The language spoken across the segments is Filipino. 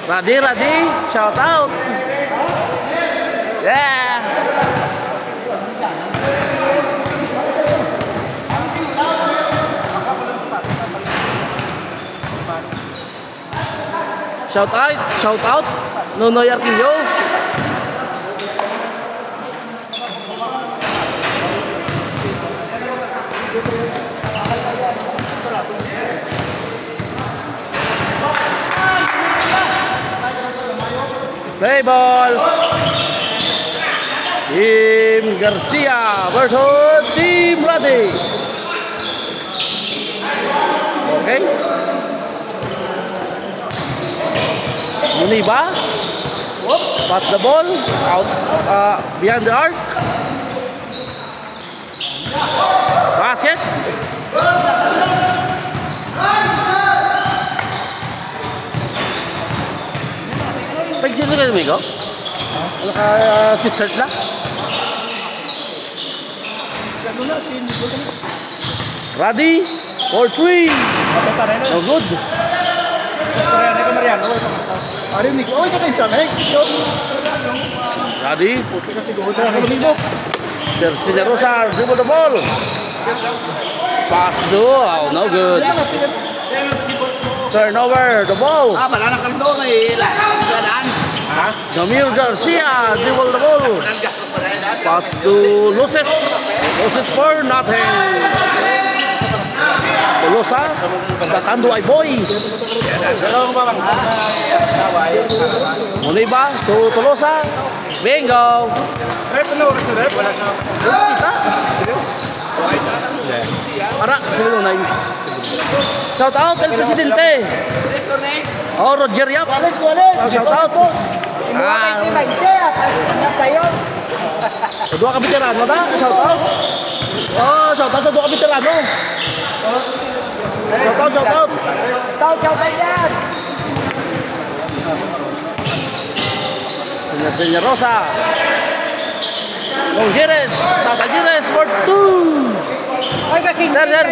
Radhi, shout out. Yeah. Shout out. Nonoy Arquillo. Play ball. Team Garcia versus Team Radhi. Okay. Muniba. Pass the ball out behind the arc. Basket. Pag-sino ka lumigo? Naka-sweatshirt na? Radhi for 3. No good. Radhi. Sergio Rosa dribble the ball. Pass to, no good. Turnover the ball. Jamir Garcia dribble the ball. Pass to Luces. Luces for nothing. Tolosa, tatando ay boy. Muniba to Tolosa. Bingo. Para sebelum naik. Shout out El Presidente. Oh, Roger Yap. Shout out. Dua kapiteran, ada? Shout out. Oh, shout out dua kapiteran, no. Shout out. Señor Rosa. Gires, Tata Gires for 2. Ser.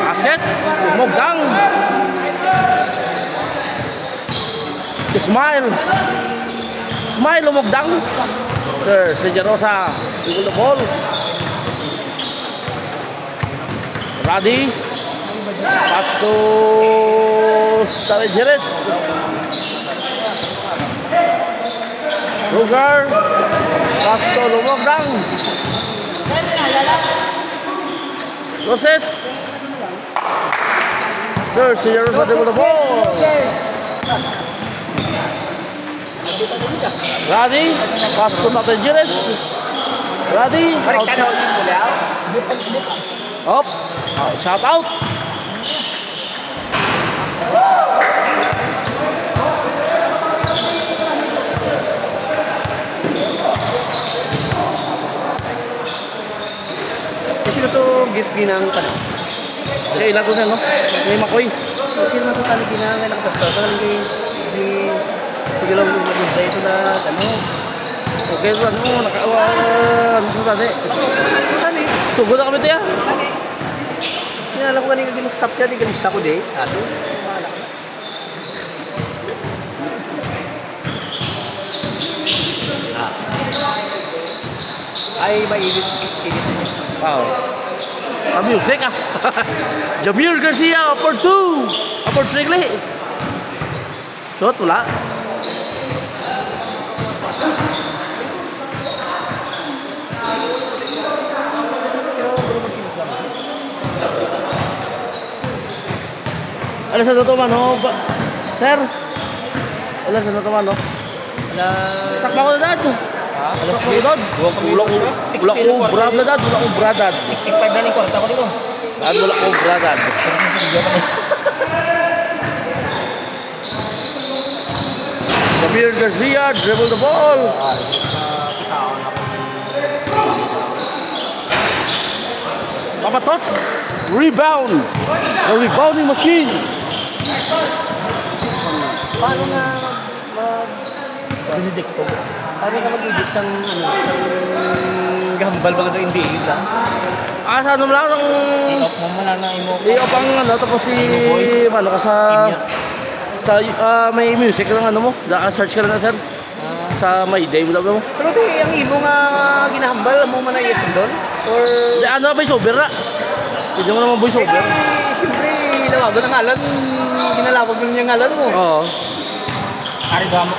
Basket, Mogdang. Smile Mogdang. Sir, Señor Rosa, dribble the ball. Radhi. Pass to Tarejeres. Lugar. Pass to Lumogdang. Proses. Sir, Señor Rosa dribble the ball. Radhi. Pass to Tarejeres. Radhi. Up. Shout out. Sino to gisgi ng tanong? Okay, ilan to siya, no? May makoy. Okay naman ito talagang ginangan ng pastor. Talagang si Sigalong Magpunta ito na ano. Okay, so ano, ano sa tani? Sugod na kami ito ya? Kaya alam ko kanina ginustop niya, di ginustop ko di. Ato. Ay, mainit. Wow. Music ah. Jamir Garcia for 2. For 3 kali. Shot wala. Alas sa to man ho. Sir. Alas sa to man ho. Sakma ko na dad. Alas ko dad. Wala ko brad na dad. Wala ko bradad. 65 na ning kwarta ko dito. Wala ko bradad. Jamir Garcia dribble the ball. Papa Tots. Rebound. The rebounding machine. Paano nga mag-edit ko? Paano ka mag-edit sang ano, sang gambal ba ito hindi lang. Sa ano lang ng... I-off mo muna na imo. I-off ang ano, tapos ano ka sa may music lang ano mo. Search ka na sir. Sa may day mo lang mo. Pero di, ang imo nga ginahambal mo man na yes doon? Or... Ano, voice over na. Hindi mo naman voice over. Siyempre, nawago ng ngalan. Ginalapag mo yung ngalan mo. Oo. Ari ba mo?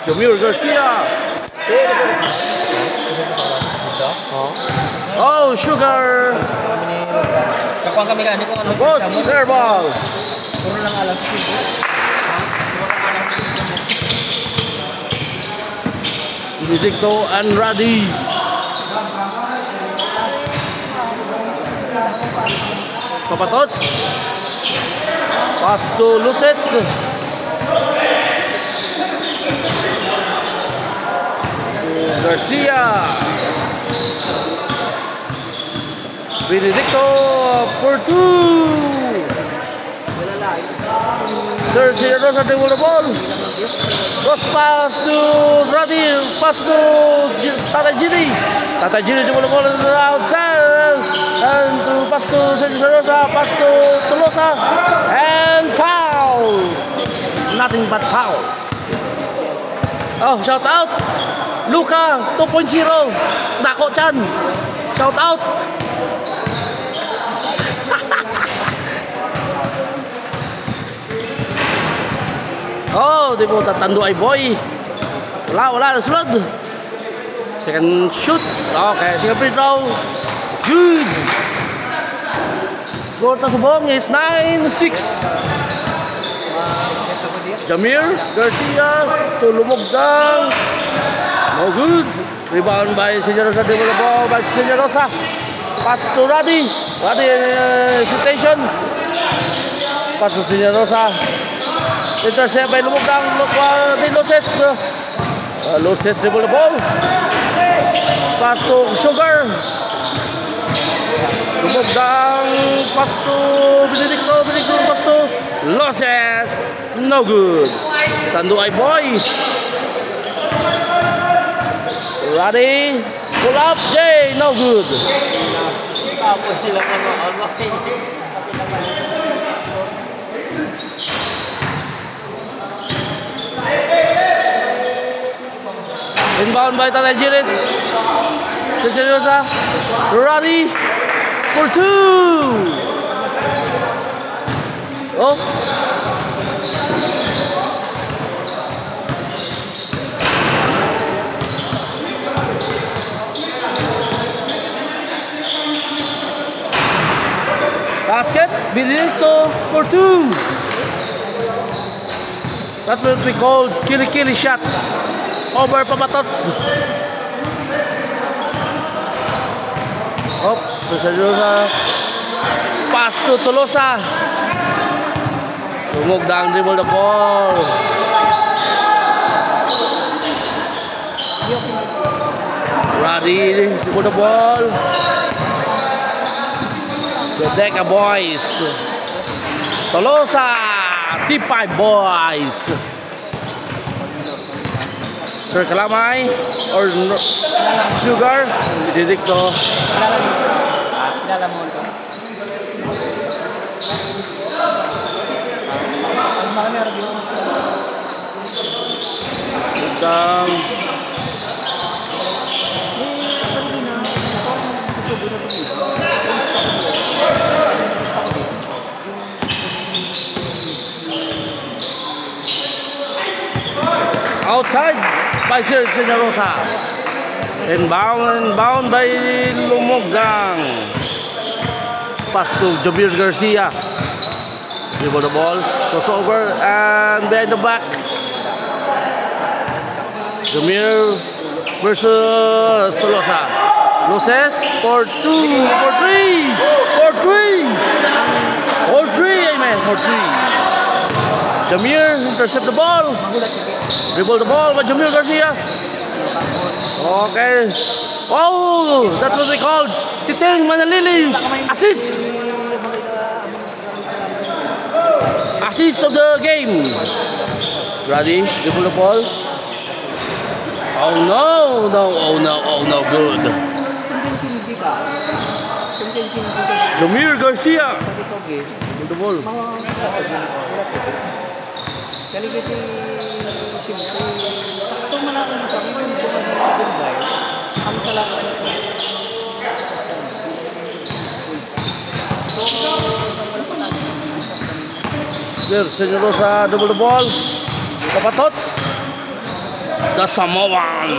Jamir Garcia. Oh, Sugar. Kakuha kami gani ko ano. Boss, airball. Puro lang alam. Benedicto and Radi. Papatots. Pass to Luces. Garcia. Benedicto for two. Sergio Rosa take the ball. Cross pass to Radi. Pass to Tatajiri. Tatajiri take the ball on the outside. And to pass to Sergio Rosa. Pass to Tolosa. And foul. Nothing but foul. Oh, shout out. Luka 2.0. Dako Chan. Shout out. Oh, di po tatando ay boy. Wala na sulod. Second shoot. Okay, second free throw. Good. Score ta subong is 9-6. Jamir Garcia tulumugdang. No good. Rebound by Sergio Rosa. Develop by Sergio Rosa. Pass to Radi. Radi hesitation. Pass to Sergio Rosa. Intercept by Lumugdang. Luces. Luces dribble the ball. Pass to Sugar. Lumugdang. Pass to Benedicto. Benedicto pass to Luces. No good. Tando ay boy. Ready. Pull up. Jay. No good. Tapos sila ano. Inbound by Tatajires. Sergio Rosa. Radi for two. Oh. Basket. Benedicto for two. That will be called kili-kili shot. Over Papatots. Oh, Sergio Rosa. Pass to Tolosa. Lumugdang dribble the ball. Radi dribble the ball. The Deca boys. Tolosa. T5 boys. Sir Kalamay or Sugar. Benedicto. Kilala mo ito. Udang. Outside by Sergio Rosa. Inbound by Lumugdang. Pass to Jamir Garcia. Dribble the ball. Crossover and behind the back. Jamir versus Tolosa. Luces for two, for three, for three. For three, amen, for three. Jamir intercept the ball. Dribble the ball by Jamir Garcia. Okay. Oh, that was called Titeng Manalili. Assist. Assist of the game. Ready? Dribble the ball. Oh no, no, oh no, oh no, good. Jamir Garcia. With the ball. There, Senyor Rosa, double the ball. Papatots. The Samoan.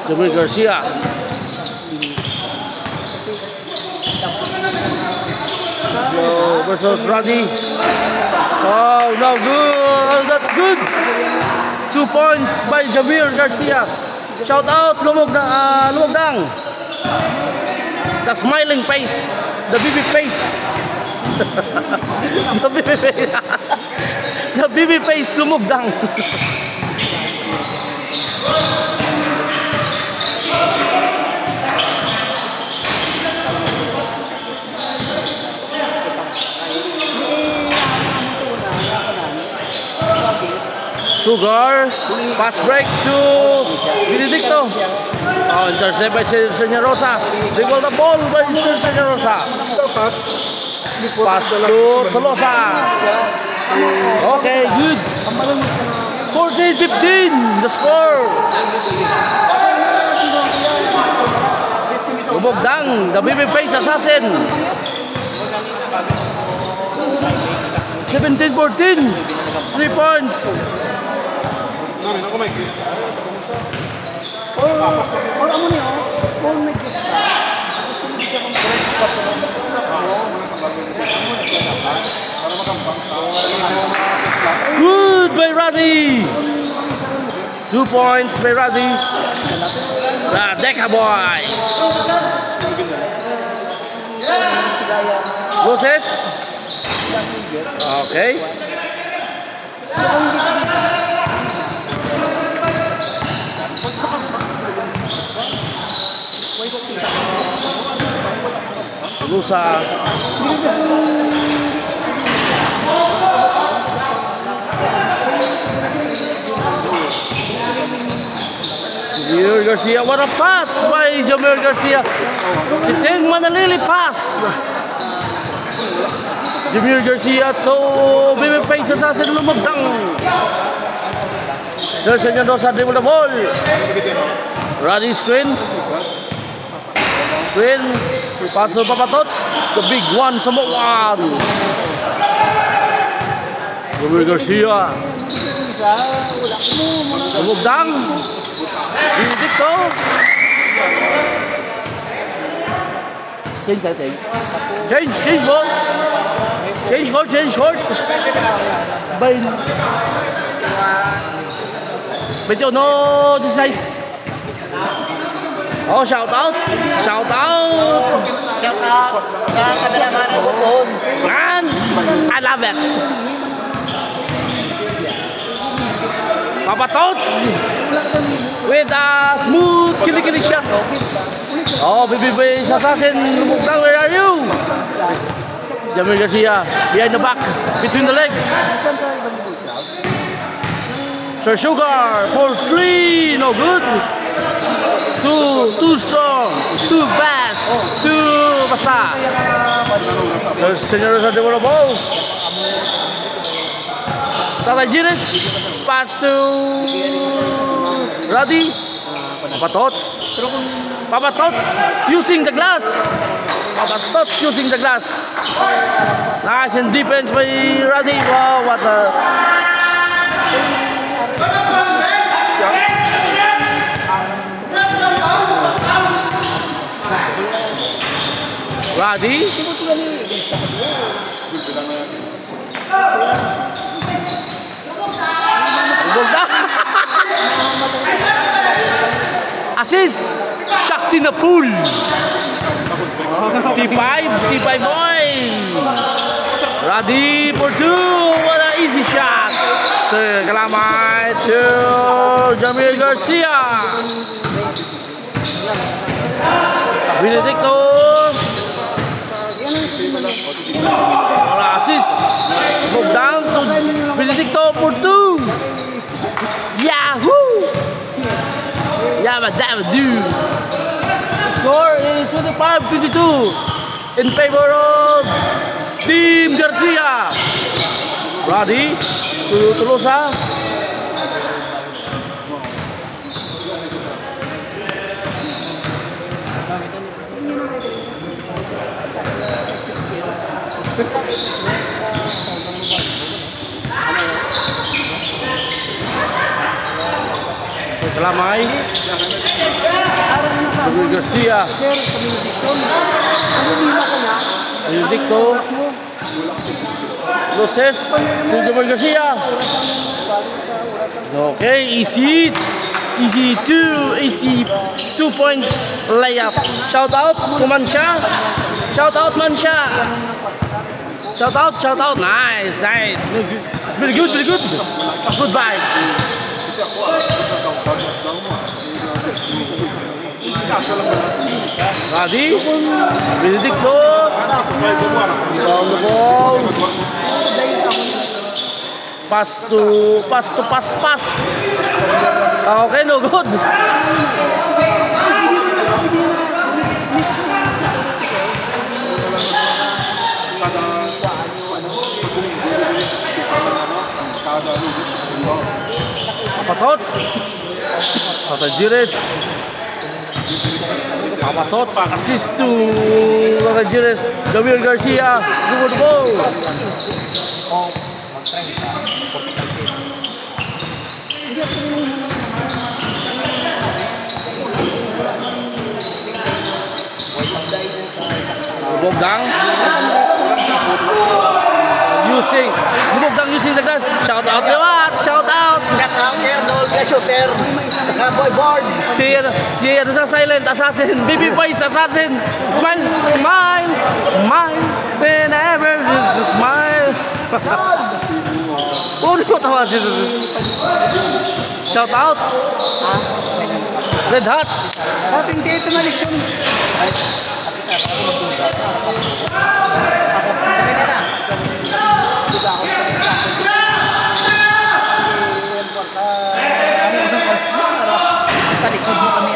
Jamir Garcia. Versus Roddy. Oh, no, good. That's good. 2 points by Jamir Garcia. Shout out, Lumugdang. The smiling face. The baby face. The baby face. The baby face, Lumugdang. Sugar, pass break to Benedicto. Oh, intercept by Senyor Rosa. Dribble the ball by Senyor Rosa. Pass to Tolosa. Okay, good. 14-15, the score. Lumugdang, the babyface assassin. 17-14, 3 points. Good by Roddy. 2 points by Roddy. The Deca boys. Moses. Okay. Lusa. Jamir Garcia, what a pass by Jamir Garcia. Kiting Manalili pass. Jamir Garcia to babyface assassin Lumugdang. Senyor Rosa dribble the ball. Roddy screen. Screen. Pass to Papatots. The big one, Samoan. Jamir Garcia. Lumugdang. Benedicto. Change ball. Change short. Medyo no decisive. Oh, shout out. Man, I love it. Papatots with a smooth kill shot. Oh, baby assassin, Lumugdang, where are you? Jamir Garcia behind the back, between the legs. Sir Sugar for 3, no good. Too strong, too fast, too basta. Senyor Rosa de ball. Tatay Giles, pass to Roddy. Papatots using the glass. Papatots using the glass. Nice in defense by Roddy. Wow, what a... Roddy. Assist Shakti na pool. T5 boy. Roddy for 2. What an easy shot. Kalamay to Jamir Garcia. Benedicto. Assist. Move down to Benedicto for 2. Yahoo! dabba dabba do. Score is 25-22 in favor of Team Garcia. Brady to Tolosa. Kelamay Jamil Garcia Benedicto Loses to Jamil Garcia. Okay, easy 2 points layup. Shout out to Mansha. Shout out Mansha. Shout out. Nice. Very good. Good vibes. Radi, Benedicto, down the ball. Pass. Okay, no good. Papatots, Tatajiris. Papatots assist to Tatajiris. Jamil Garcia, good ball. Bogdang using the glass. Shout out lewat. Shout out Air shooter. Boy board. Si silent assassin. Baby voice assassin. Smile. Whenever you smile. Uno tawa si. Shout out. Red Hot. Ating dito na leksyon. Nasa likod mo kami.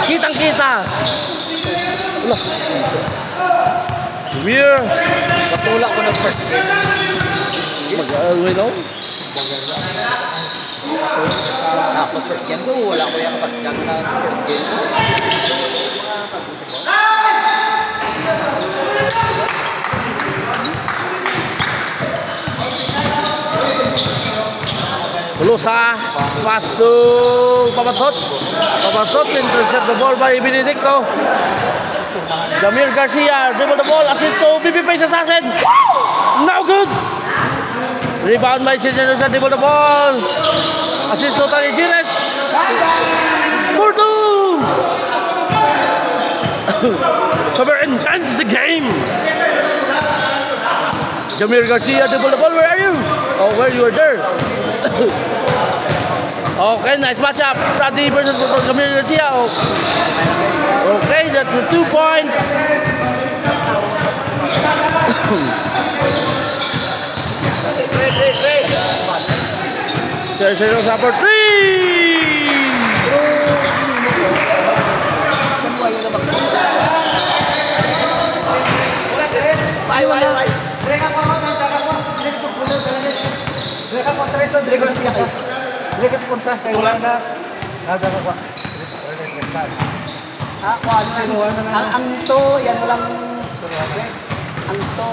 Kitang-kita. Weird. Patula ko ng first game. Mag-alway daw? Tapos first game ko, wala ko yung pag-jump na first game. Tolosa, pass to Papatot intercept the ball by Benedicto. Jamil Garcia dribble the ball, assist to BB Pace Assassin. No good. Rebound by Cedric, dribble the ball, assist to Tani Gires. For two. Cover intense the game. Jamil Garcia dribble the ball. Where are you? Oh, where you were there. Okay, nice matchup. Brady versus Jamil Garcia. Okay, that's 2 points. There's a for 3. Ang to, yan walang ang to,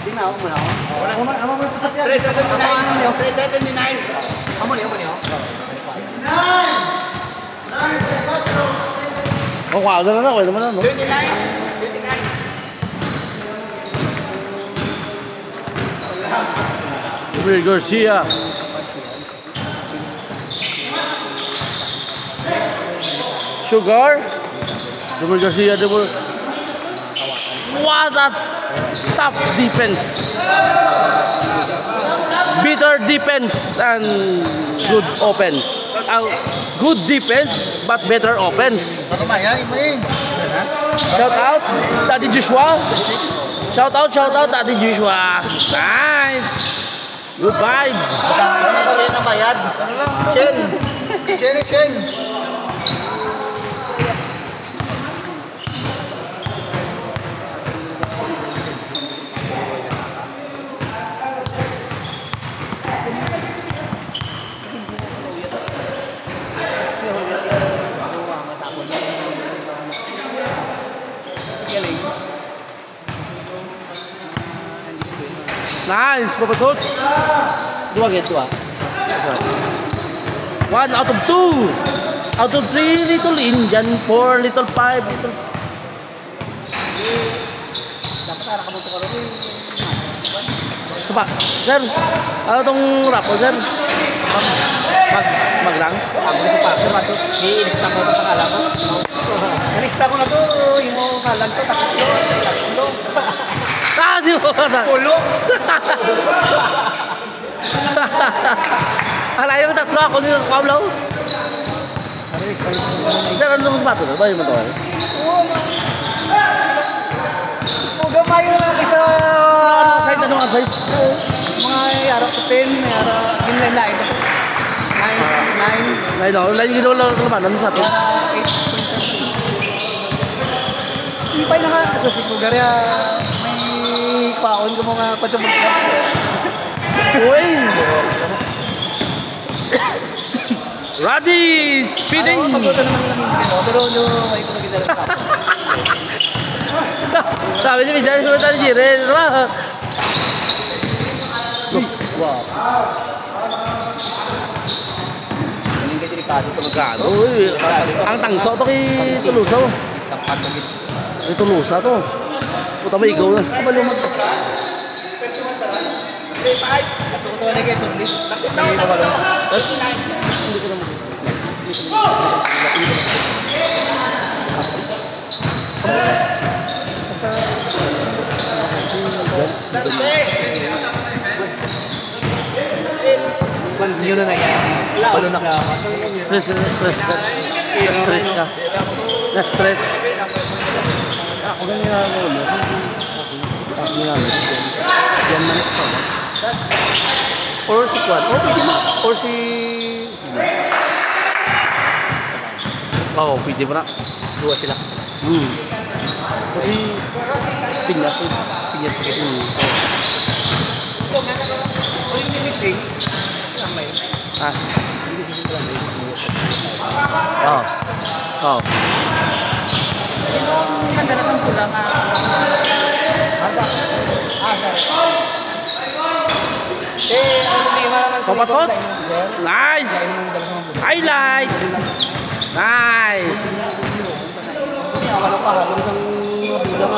di na ako muna ako. Amo mo ito sa piyan. 339. Amo niyo. 9. Oh, wow, na na, wala naman na, no? 29. Jamil Garcia. Sugar. Jamil Garcia, what a tough defense. Bitter defense and good offense. Good defense but better offense. Shout out Daddy Joshua. Shout out Daddy Joshua. Nice. Good vibes. Shen ang bayad. Shen. Shen. Nice, papatot. Dua gitu ah. 1 out of 2. Out of 3 little Indian, 4 little 5 little. Dapat arah kamu tukar dulu. Coba, sir. Ano tong rapo, sir? Maglang. Ako sa parker ba to? I-lista ko sa pangalan ko. I-lista ko na to, yung kalan to, tatlo. Kasi mo ka. Pulo. Alay mo tatlo ako nila kablaw. Sir, ano nung sapato? Ba yung matawal? O gamay na lang isa. Size, anong size? Mga yara ko 10, yara yung line. 9. Lain daw, lain gino lang naman, ano sa to? Ipay na nga, so si Kugarya, may paon ko mga patsumog ka. Uy! Ready! Speeding! Ano, pagkota naman namin, pero may kumagita lang ako. Sabi niya, minsan ko tayo jirin. Wow. Hindi ka delikado ito magkano. Uy, ang tangso to kay Tulusa. Tampat mo gito. Kay Tulusa to. Puta may igaw na. Kabalumag to. Ito na kayo, Turlis. Hindi ba balong? 39. Hindi ko naman. Yun na yan. Balon ako. Stress ka. Na-stress. Ako na nilalaro mo. Ako nilalaro. Yan man ito. Or si Kwan. Or si... Oo, pwede mo na. Dua sila. Kasi... Pinyas ko. Pinyas ko. Ah. Oh. Madalas ang pulang Papatots. Nice. Highlight. Nice. Kalau ka halong sang bulang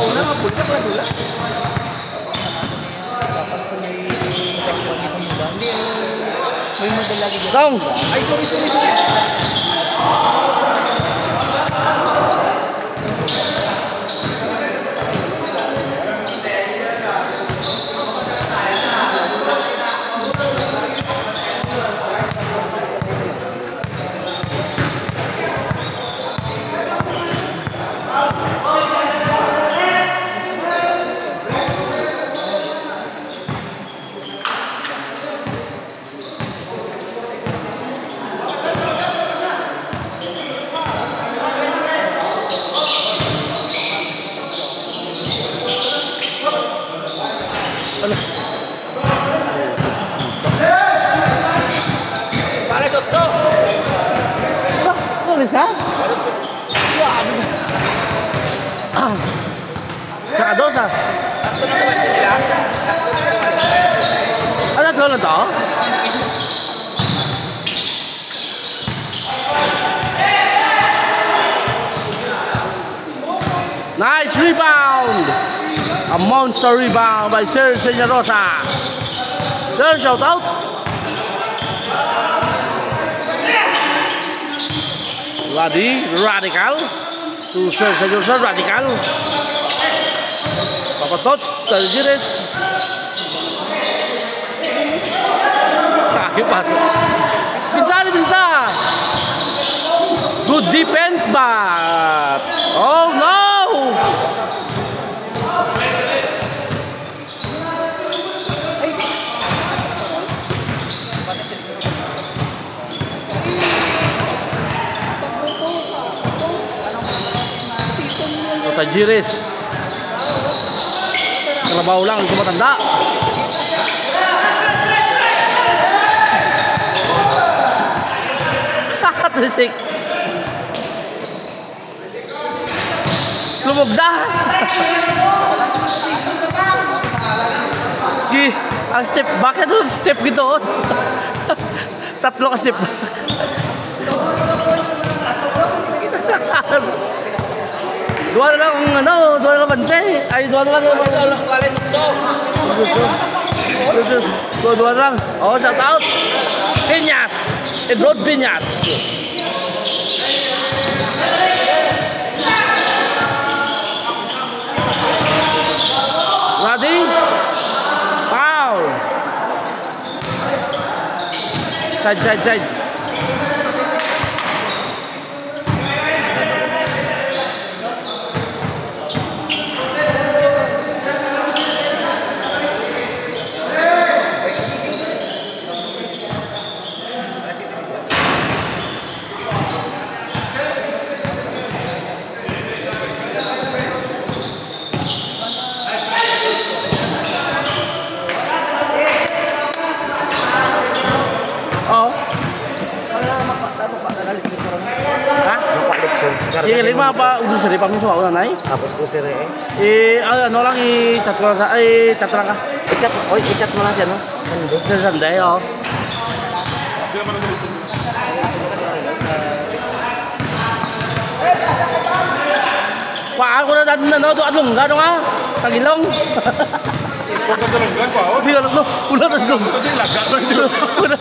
una nga pulta pala dula. Dapat ko may protection ni pamula. Hindi may model lagi dyan. Dong. Ay, sorry. Ha? Sa kadosa? Tatlo na to? Nice rebound! A monster rebound by Serge Rosa. Serge, shout out! Radical to Serge Rosa, Radical. Papatots, Talgiris. Kaki pasok. Binsa! Good defense, but oh no! Tajiris. Trabaho lang, hindi ko matanda. Trisik. Lumog na. Ang step back ito, step gitu. Tatlo ka step back. Dua na lang ano, dua na lang bansay. Ay, dua na lang. Dua lang. Oh, shout out. Piñas. Edward Piñas. Ready? Foul. Side. Iya, lima apa udah seri pamit soal nanai. Tapos ko sir Ano lang i-chat ko lang sa chat lang ka. I-chat mo lang siya, no? Sa Sunday, oh. Paan ko na dati na, no? Doon adlong, gano'n nga? Tagilong. Di ka lang, no? Wala adlong. Wala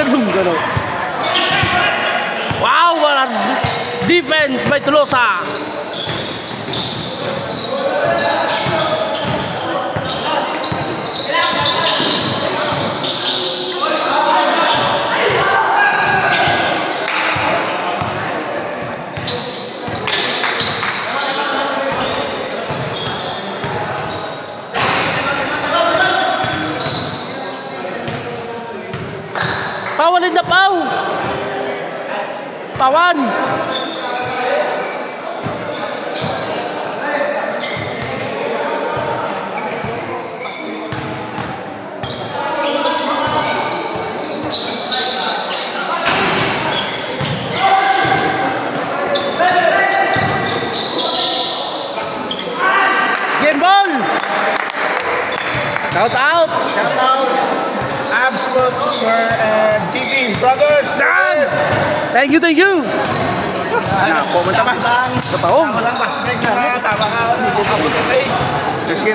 adlong, gano'n. Wow, wala. Defense by Tolosa. Pawalin na paw. Pawan. Shout out! Shout out! Abs Boxer and GB Brothers! Thank you! Pumunta pa! Kapahong! Tama lang ba? Tama ka! Hindi ka po sa kayo! Sige.